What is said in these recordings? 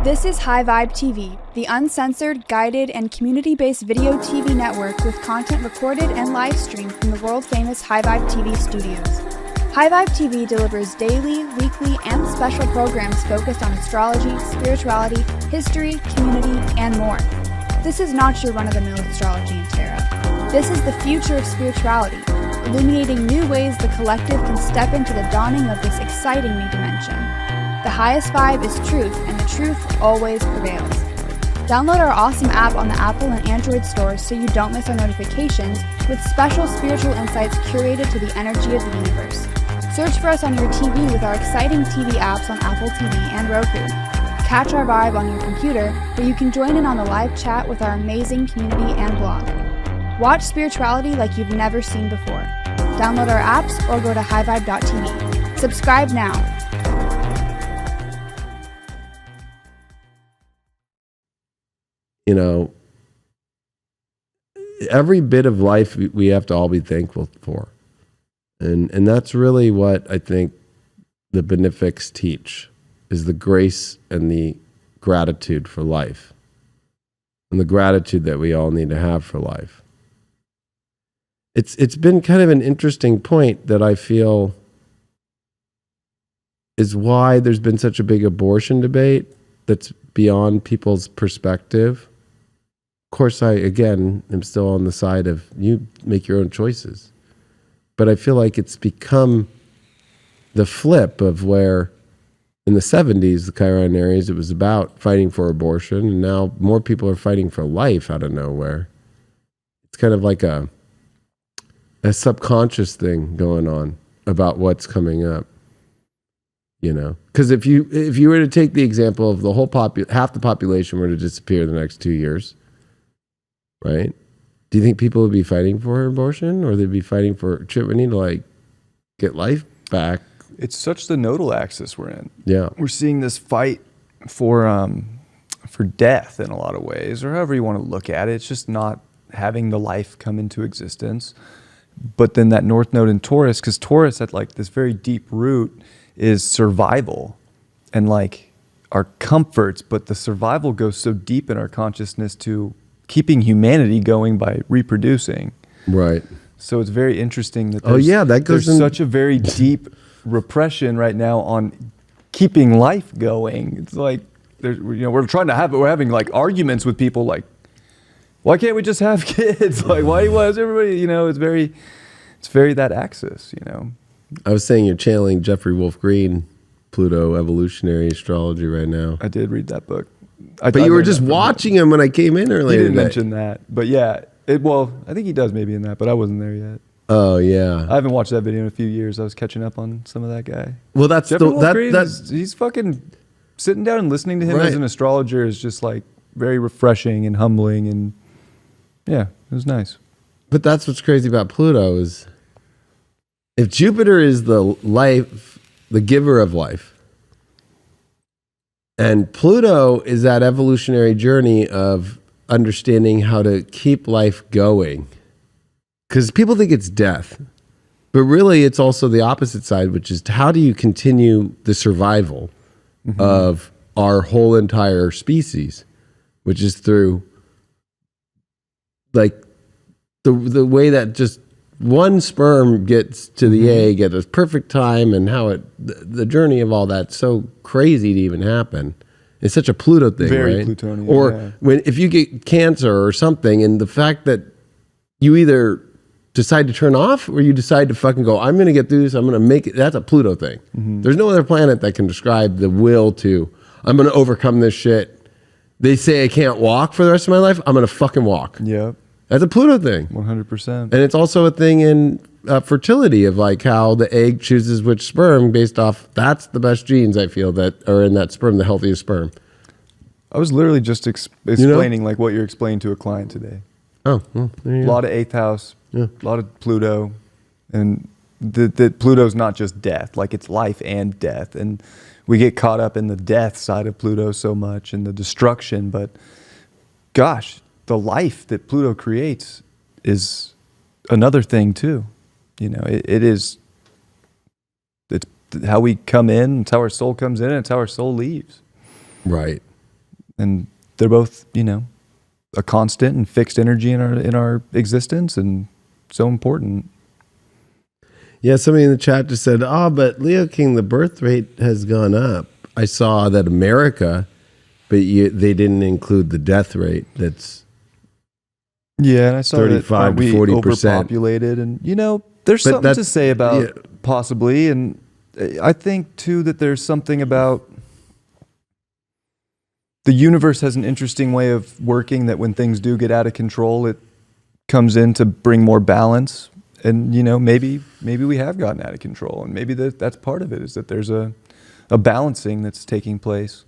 This is High Vibe TV, the uncensored, guided, and community-based video TV network with content recorded and live streamed from the world-famous High Vibe TV studios. High Vibe TV delivers daily, weekly, and special programs focused on astrology, spirituality, history, community, and more. This is not your run-of-the-mill astrology and tarot. This is the future of spirituality, illuminating new ways the collective can step into the dawning of this exciting new dimension. The highest vibe is truth, and the truth always prevails. Download our awesome app on the Apple and Android stores so you don't miss our notifications, with special spiritual insights curated to the energy of the universe. Search for us on your TV with our exciting TV apps on Apple TV and Roku. Catch our vibe on your computer, where you can join in on the live chat with our amazing community and blog. Watch spirituality like you've never seen before. Download our apps or go to highvibe.tv. Subscribe now. You know, every bit of life we have to all be thankful for. And that's really what I think the benefics teach, is the grace and the gratitude for life, and the gratitude that we all need to have for life. It's been kind of an interesting point that I feel is why there's been such a big abortion debate that's beyond people's perspective. Of course, I, again, am still on the side of you make your own choices. But I feel like it's become the flip of where in the 70s, the Chiron Aries, it was about fighting for abortion, and now more people are fighting for life out of nowhere. It's kind of like a subconscious thing going on about what's coming up. You know, because if you were to take the example of the whole half the population were to disappear in the next 2 years, right? Do you think people would be fighting for abortion, or they'd be fighting for we need to like get life back? It's such the nodal axis we're in. Yeah, we're seeing this fight for death in a lot of ways, or however you want to look at it. It's just not having the life come into existence. But then that North Node in Taurus, because Taurus at like this very deep root is survival and like our comforts, but the survival goes so deep in our consciousness to keeping humanity going by reproducing. Right. So it's very interesting that there's such a very deep repression right now on keeping life going. It's like we're having like arguments with people like, why can't we just have kids? Like, why is everybody, it's very that axis, I was saying you're channeling Jeffrey Wolf Green, Pluto, evolutionary astrology right now. I did read that book. But you were just watching him when I came in earlier. He didn't mention that. But yeah, I think he does maybe in that, but I wasn't there yet. Oh, yeah. I haven't watched that video in a few years. I was catching up on some of that guy. Well, that's Jeffrey Wolf Green he's fucking sitting down and listening to him as an astrologer is just like very refreshing and humbling, and yeah, it was nice. But that's what's crazy about Pluto is if Jupiter is the giver of life, and Pluto is that evolutionary journey of understanding how to keep life going. Because people think it's death, but really it's also the opposite side, which is how do you continue the survival of our whole entire species, which is through like the way that just one sperm gets to the egg at a perfect time, and how the journey of all that's so crazy to even happen. It's such a Pluto thing, very right? Plutonian. Or if you get cancer or something, and the fact that you either decide to turn off or you decide to fucking go, I'm going to get through this, I'm going to make it. That's a Pluto thing. There's no other planet that can describe the will to, I'm going to overcome this shit. They say I can't walk for the rest of my life, I'm going to fucking walk. Yep. That's a Pluto thing. 100%. And it's also a thing in fertility of like how the egg chooses which sperm based off, that's the best genes I feel that are in that sperm, the healthiest sperm. I was literally just explaining like what you're explaining to a client today. Oh, well, there you go. A lot of 8th house, a lot of Pluto, and the Pluto's not just death, like it's life and death. And we get caught up in the death side of Pluto so much and the destruction, but gosh, the life that Pluto creates is another thing too. It's how we come in, it's how our soul comes in, and it's how our soul leaves. Right. And they're both, a constant and fixed energy in our existence, and so important. Yeah, somebody in the chat just said, but Leo King, the birth rate has gone up. I saw that America, but they didn't include the death rate. That's and I saw 35 to 40%. Overpopulated, and there's something to say about possibly, and I think too that there's something about the universe has an interesting way of working, that when things do get out of control, it comes in to bring more balance. And maybe we have gotten out of control, and maybe that's part of it, is that there's a balancing that's taking place.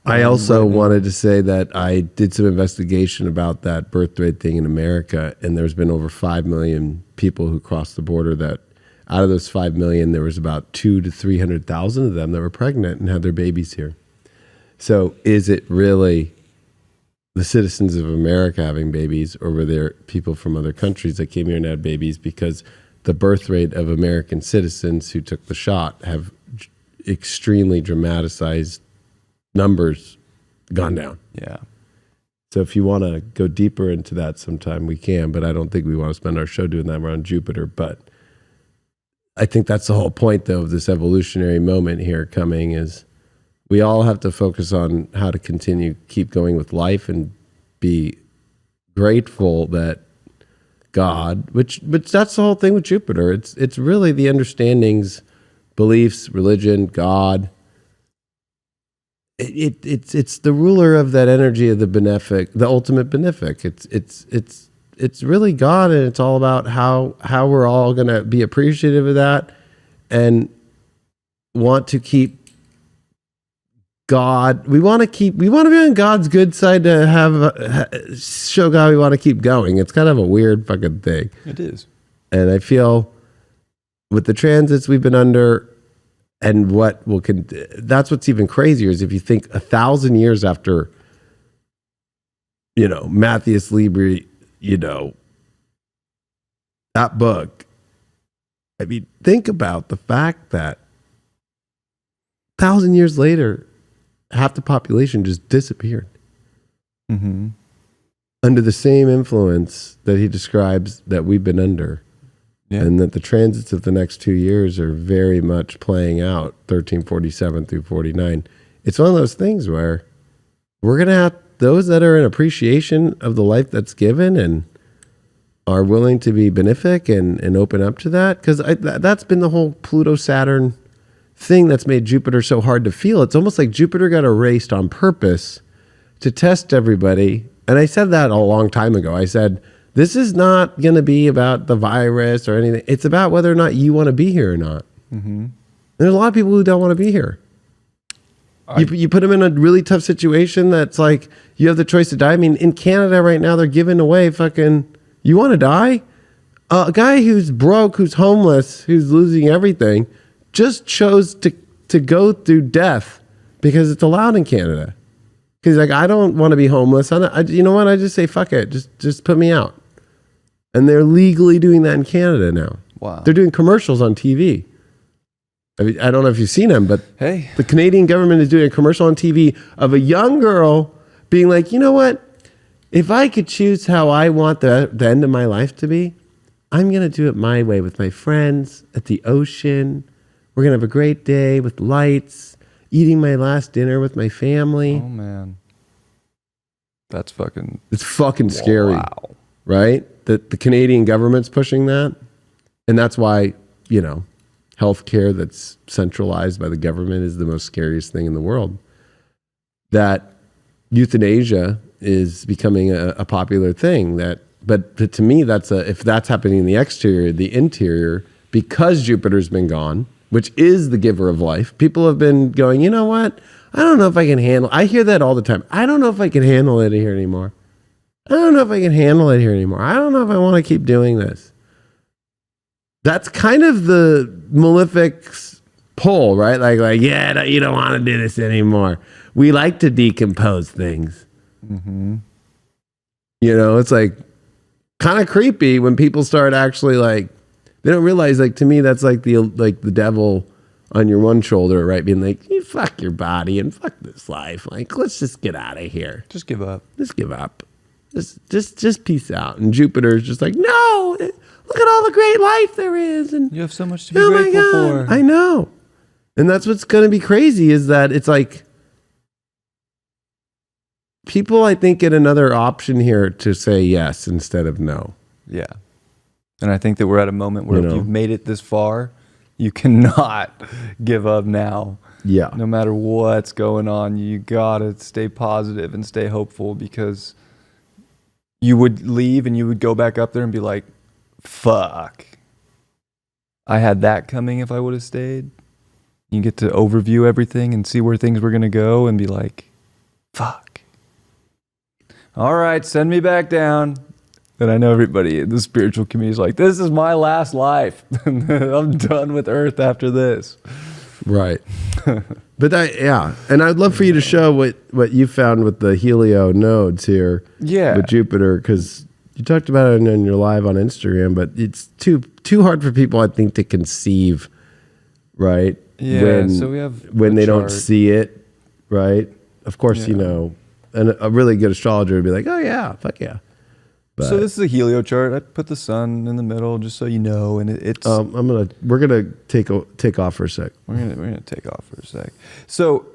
I also wanted to say that I did some investigation about that birth rate thing in America, and there's been over 5 million people who crossed the border. That out of those 5 million, there was about 200,000 to 300,000 of them that were pregnant and had their babies here. So is it really the citizens of America having babies, or were there people from other countries that came here and had babies? Because the birth rate of American citizens who took the shot have extremely dramatized numbers gone down. Yeah. So if you want to go deeper into that sometime, we can, but I don't think we want to spend our show doing that around Jupiter. But I think that's the whole point, though, of this evolutionary moment here coming, is we all have to focus on how to keep going with life, and be grateful that God, which that's the whole thing with Jupiter. It's really the understandings, beliefs, religion, God. It's the ruler of that energy of the benefic, the ultimate benefic. It's really God, and it's all about how we're all going to be appreciative of that, and want to keep God. We want to be on God's good side, to show God we want to keep going. It's kind of a weird fucking thing. It is. And I feel with the transits we've been under, and that's what's even crazier, is if you think 1,000 years after, Matthias Liber, that book. I mean, think about the fact that 1,000 years later, half the population just disappeared. Mm-hmm. Under the same influence that he describes that we've been under. Yeah. And that the transits of the next 2 years are very much playing out, 1347 through 49. It's one of those things where we're going to have those that are in appreciation of the life that's given and are willing to be benefic and open up to that. Because that's been the whole Pluto-Saturn thing that's made Jupiter so hard to feel. It's almost like Jupiter got erased on purpose to test everybody. And I said that a long time ago. I said, this is not going to be about the virus or anything. It's about whether or not you want to be here or not. Mm-hmm. There's a lot of people who don't want to be here. You put them in a really tough situation that's like, you have the choice to die. I mean, in Canada right now, they're giving away you want to die? A guy who's broke, who's homeless, who's losing everything, just chose to go through death because it's allowed in Canada. Because like, I don't want to be homeless. You know what? I just say, fuck it. Just put me out. And they're legally doing that in Canada now. Wow. They're doing commercials on TV. I mean, I don't know if you've seen them, but hey, the Canadian government is doing a commercial on TV of a young girl being like, you know what? If I could choose how I want the end of my life to be, I'm going to do it my way with my friends at the ocean. We're going to have a great day with lights, eating my last dinner with my family. Oh, man. It's fucking scary. Wow. Right? That the Canadian government's pushing that. And that's why, healthcare that's centralized by the government is the most scariest thing in the world. That euthanasia is becoming a popular thing. But to me, if that's happening in the exterior, the interior, because Jupiter's been gone, which is the giver of life, people have been going, you know what? I don't know if I can handle. I hear that all the time. I don't know if I can handle it here anymore. I don't know if I can handle it here anymore. I don't know if I want to keep doing this. That's kind of the malefic's pull, right? Like, yeah, you don't want to do this anymore. We like to decompose things. Mm-hmm. It's like kind of creepy when people start actually like, they don't realize, like, to me, that's like the devil on your one shoulder, right? Being like, you fuck your body and fuck this life. Like, let's just get out of here. Just give up. Just give up. Just peace out. And Jupiter's just like, no, look at all the great life there is. And you have so much to be grateful for. I know. And that's what's going to be crazy is that it's like, people, I think, get another option here to say yes instead of no. Yeah. And I think that we're at a moment where if you've made it this far, you cannot give up now. Yeah. No matter what's going on, you got to stay positive and stay hopeful, because you would leave and you would go back up there and be like, fuck. I had that coming if I would have stayed. You get to overview everything and see where things were going to go and be like, fuck. All right, send me back down. And I know everybody in the spiritual community is like, this is my last life. I'm done with Earth after this. Right. But and I'd love for you to show what you found with the Helio nodes here with Jupiter, because you talked about it in your live on Instagram, but it's too hard for people, I think, to conceive, right? Yeah, so we have when they don't see it, right? Of course, and a really good astrologer would be like, oh yeah, fuck yeah. But, so this is a Helio chart. I put the sun in the middle just so you know, and it's. We're gonna take off for a sec. We're gonna take off for a sec. So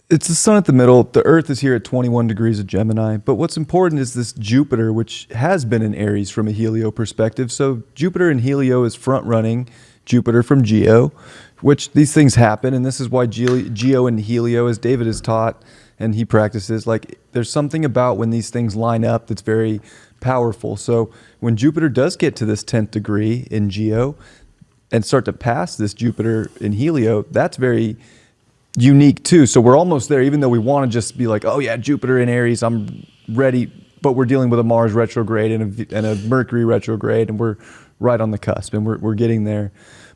it's the sun at the middle. The Earth is here at 21 degrees of Gemini. But what's important is this Jupiter, which has been in Aries from a Helio perspective. So Jupiter in Helio is front running Jupiter from Geo, which these things happen, and this is why Geo and Helio, as David is taught and he practices, like there's something about when these things line up that's very powerful. So when Jupiter does get to this 10th degree in Geo and start to pass this Jupiter in Helio, that's very unique too. So we're almost there, even though we want to just be like, oh yeah, Jupiter in Aries, I'm ready, but we're dealing with a Mars retrograde and a Mercury retrograde, and we're right on the cusp, and we're getting there.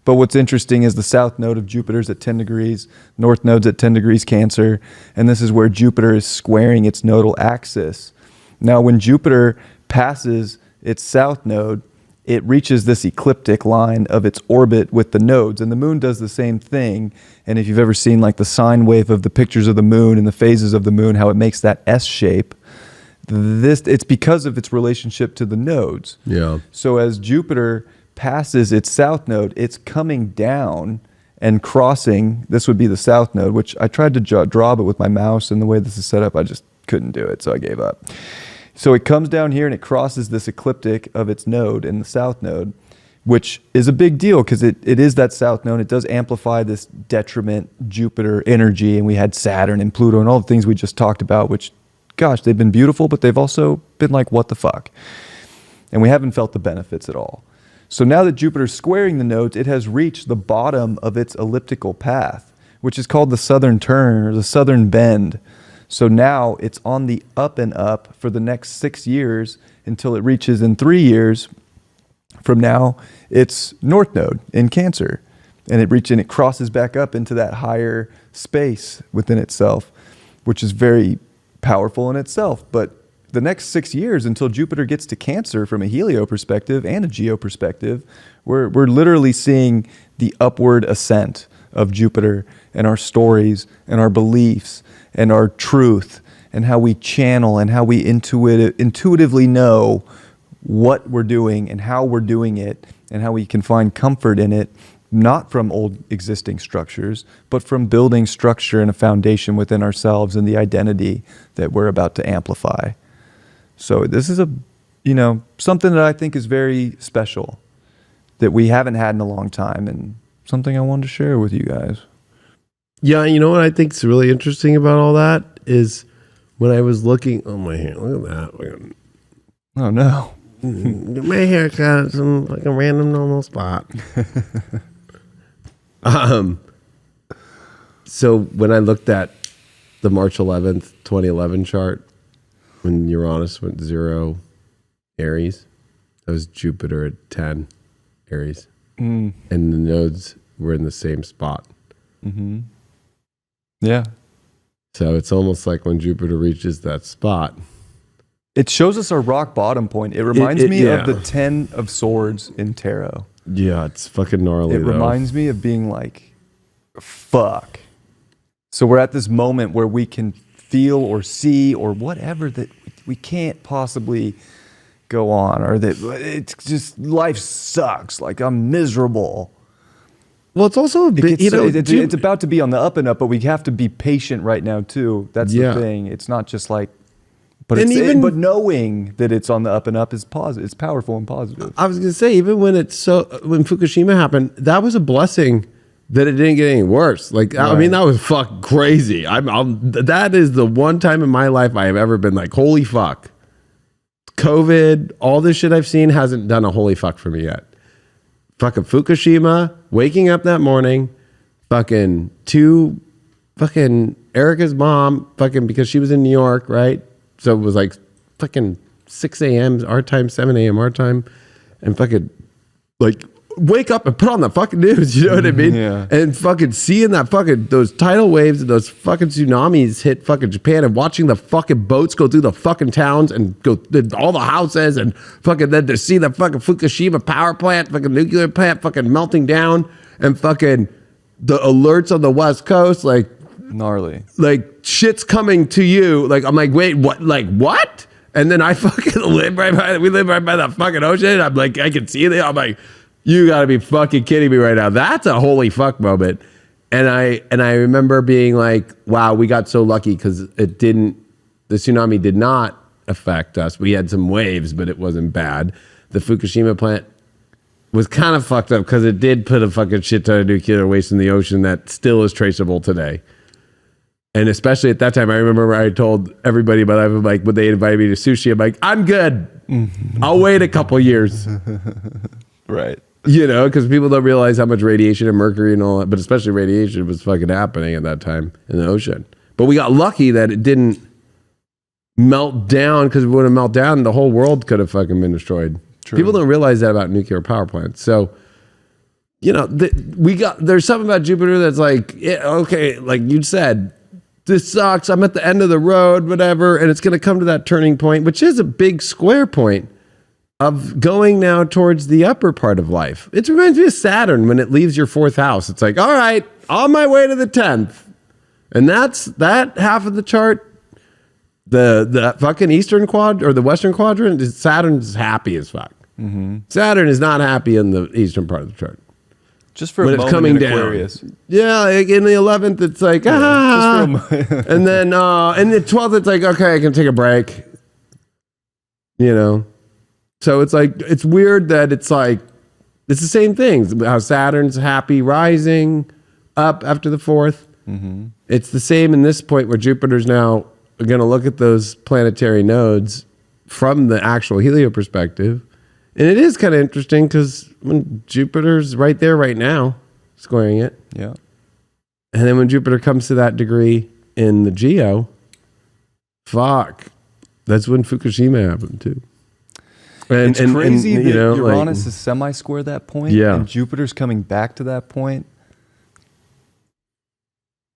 But what's interesting is the south node of Jupiter's at 10 degrees, north node's at 10 degrees Cancer, and this is where Jupiter is squaring its nodal axis. Now, when Jupiter passes its south node, it reaches this ecliptic line of its orbit with the nodes, and the moon does the same thing. And if you've ever seen like the sine wave of the pictures of the moon and the phases of the moon, how it makes that S shape, it's because of its relationship to the nodes. Yeah. So as Jupiter passes its south node, it's coming down and crossing, this would be the south node, which I tried to draw, but with my mouse and the way this is set up, I just couldn't do it, so I gave up. So it comes down here and it crosses this ecliptic of its node in the south node, which is a big deal because it is that south node. It does amplify this detriment Jupiter energy, and we had Saturn and Pluto and all the things we just talked about, which, gosh, they've been beautiful, but they've also been like, what the fuck? And we haven't felt the benefits at all. So now that Jupiter's squaring the nodes, it has reached the bottom of its elliptical path, which is called the southern turn or the southern bend. So now it's on the up and up for the next 6 years until it reaches in 3 years from now its north node in Cancer. And it crosses back up into that higher space within itself, which is very powerful in itself. But the next 6 years until Jupiter gets to Cancer from a Helio perspective and a Geo perspective, we're literally seeing the upward ascent of Jupiter and our stories and our beliefs and our truth and how we channel and how we intuitively know what we're doing and how we're doing it and how we can find comfort in it, not from old existing structures, but from building structure and a foundation within ourselves and the identity that we're about to amplify. So this is something that I think is very special that we haven't had in a long time, and something I wanted to share with you guys. Yeah, you know what I think is really interesting about all that is when I was looking, oh my hair, look at that. Oh no. My haircut at some like a random normal spot. So when I looked at the March 11th, 2011 chart, when Uranus went 0 Aries, that was Jupiter at 10 Aries. And the nodes were in the same spot. Mm-hmm. Yeah. So it's almost like when Jupiter reaches that spot, it shows us our rock bottom point. It reminds me of the 10 of Swords in tarot. Yeah, it's fucking gnarly. It reminds me of being like, fuck. So we're at this moment where we can feel or see or whatever that we can't possibly go on, or that it's just life sucks. Like I'm miserable. Well, it's also a bit, it's about to be on the up and up, but we have to be patient right now too. That's the thing. It's not just like, but knowing that it's on the up and up is positive. It's powerful and positive. I was gonna say, even when when Fukushima happened, that was a blessing that it didn't get any worse. Like, right. I mean, that was fucking crazy. That is the one time in my life I have ever been like, holy fuck. COVID, all this shit I've seen hasn't done a holy fuck for me yet. Fucking Fukushima, waking up that morning, fucking Erica's mom, because she was in New York, right? So it was like fucking 6 a.m. our time, 7 a.m. our time, and fucking like wake up and put on the fucking news, you know what I mean? Yeah. And fucking seeing that fucking those tidal waves and those fucking tsunamis hit fucking Japan, and watching the fucking boats go through the fucking towns and go all the houses, and fucking then to see the fucking Fukushima power plant, fucking nuclear plant fucking melting down, and fucking the alerts on the West Coast, like gnarly, like shit's coming to you. Like I'm like, wait, what? Like what? And then I fucking live right by the fucking ocean. I'm like, I can see it. I'm like, you gotta be fucking kidding me right now. That's a holy fuck moment. And I remember being like, wow, we got so lucky because the tsunami did not affect us. We had some waves, but it wasn't bad. The Fukushima plant was kind of fucked up because it did put a fucking shit ton of nuclear waste in the ocean that still is traceable today. And especially at that time, I remember I told everybody in my life, I'm like, when they invited me to sushi, I'm like, I'm good. I'll wait a couple years. Right. You know, because people don't realize how much radiation and mercury and all that, but especially radiation was fucking happening at that time in the ocean. But we got lucky that it didn't melt down, because if it would have melted down, the whole world could have fucking been destroyed. True. People don't realize that about nuclear power plants. So, you know, there's something about Jupiter that's like, okay, like you said, this sucks. I'm at the end of the road, whatever, and it's going to come to that turning point, which is a big square point of going now towards the upper part of life. It reminds me of Saturn when it leaves your 4th house. It's like, all right, on my way to the 10th. And that's that half of the chart. The fucking eastern quad or the western quadrant, Saturn's happy as fuck. Mm-hmm. Saturn is not happy in the eastern part of the chart. Just for a moment, it's coming down. Aquarius. Yeah, like in the 11th, it's like, and then in the 12th, it's like, okay, I can take a break. You know? So it's like, it's weird that it's like, it's the same thing. How Saturn's happy rising up after the 4th. Mm-hmm. It's the same in this point where Jupiter's now going to look at those planetary nodes from the actual Helio perspective. And it is kind of interesting because when Jupiter's right there right now, squaring it. Yeah. And then when Jupiter comes to that degree in the Geo, fuck, that's when Fukushima happened too. And, it's crazy that Uranus like, is semi-square that point, yeah. And Jupiter's coming back to that point.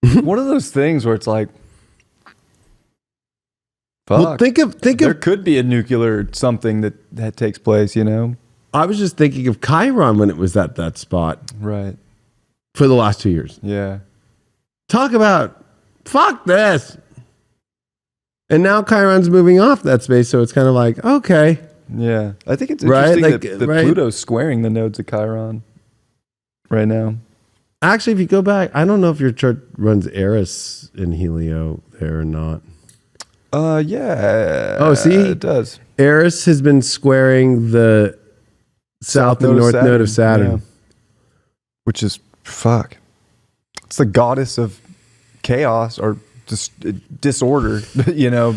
One of those things where it's like, fuck. Well, think of there could be a nuclear something that takes place, you know? I was just thinking of Chiron when it was at that spot. Right. For the last 2 years. Yeah. Talk about, fuck this. And now Chiron's moving off that space, so it's kind of like, okay. Yeah. I think it's interesting right? that Pluto's squaring the nodes of Chiron right now. Actually, if you go back, I don't know if your chart runs Eris in Helio there or not. Yeah. Oh, see? It does. Eris has been squaring the south and north node of Saturn. Yeah. Which is, fuck. It's the goddess of chaos or just disorder, you know?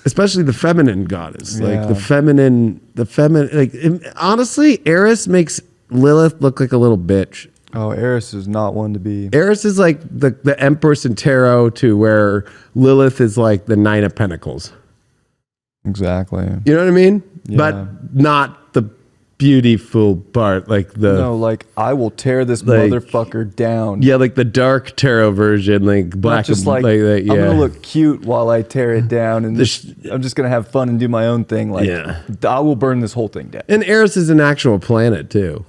Especially the feminine goddess. Like the feminine, like, honestly, Eris makes Lilith look like a little bitch. Oh, Eris is not one to be. Eris is like the Empress in tarot to where Lilith is like the 9 of Pentacles. Exactly. You know what I mean? Yeah. But not the beautiful part, like the... No, like, I will tear this motherfucker down. Yeah, like the dark tarot version, like black. Not just like that, yeah. I'm going to look cute while I tear it down, and I'm just going to have fun and do my own thing. Like, yeah. I will burn this whole thing down. And Eris is an actual planet, too.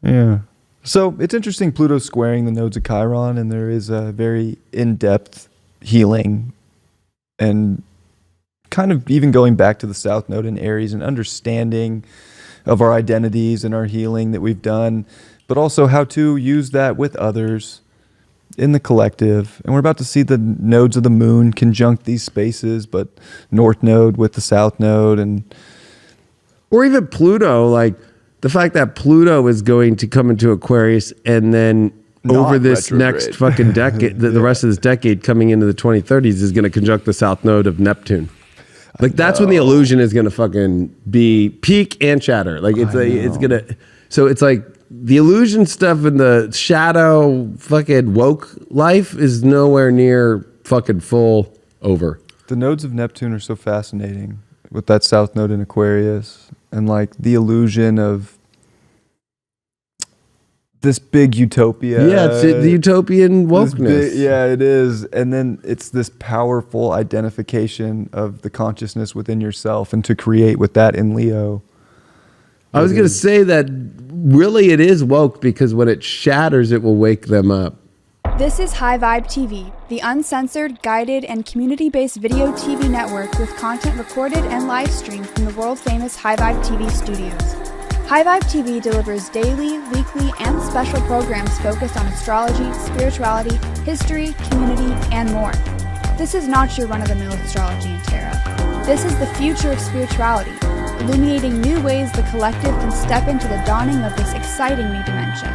Yeah. So it's interesting, Pluto squaring the nodes of Chiron, and there is a very in-depth healing and kind of even going back to the South Node in Aries and understanding of our identities and our healing that we've done, but also how to use that with others in the collective. And we're about to see the nodes of the moon conjunct these spaces, but North Node with the South Node, and or even Pluto, like the fact that Pluto is going to come into Aquarius and then Not over this retrograde. next fucking decade, the rest of this decade coming into the 2030s is going to conjunct the South Node of Neptune. Like that's when the illusion is going to fucking be peak and shatter. Like it's going to, so it's like the illusion stuff and the shadow fucking woke life is nowhere near fucking full over. the nodes of Neptune are so fascinating with that South Node in Aquarius and like the illusion of this big utopia. Yeah, it's the utopian wokeness. Yeah, it is. And then it's this powerful identification of the consciousness within yourself and to create with that in Leo. I was going to say that really it is woke because when it shatters, it will wake them up. This is High Vibe TV, the uncensored, guided, and community-based video TV network with content recorded and live streamed from the world-famous High Vibe TV studios. High Vibe TV delivers daily, weekly, and special programs focused on astrology, spirituality, history, community, and more. This is not your run-of-the-mill astrology and tarot. This is the future of spirituality, illuminating new ways the collective can step into the dawning of this exciting new dimension.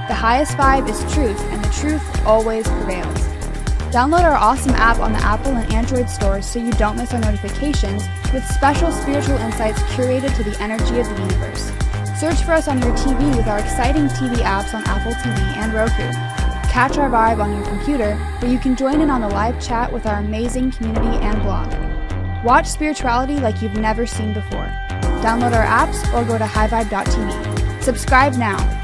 The highest vibe is truth, and the truth always prevails. Download our awesome app on the Apple and Android stores so you don't miss our notifications with special spiritual insights curated to the energy of the universe. Search for us on your TV with our exciting TV apps on Apple TV and Roku. Catch our vibe on your computer where you can join in on the live chat with our amazing community and blog. Watch spirituality like you've never seen before. Download our apps or go to highvibe.tv. Subscribe now.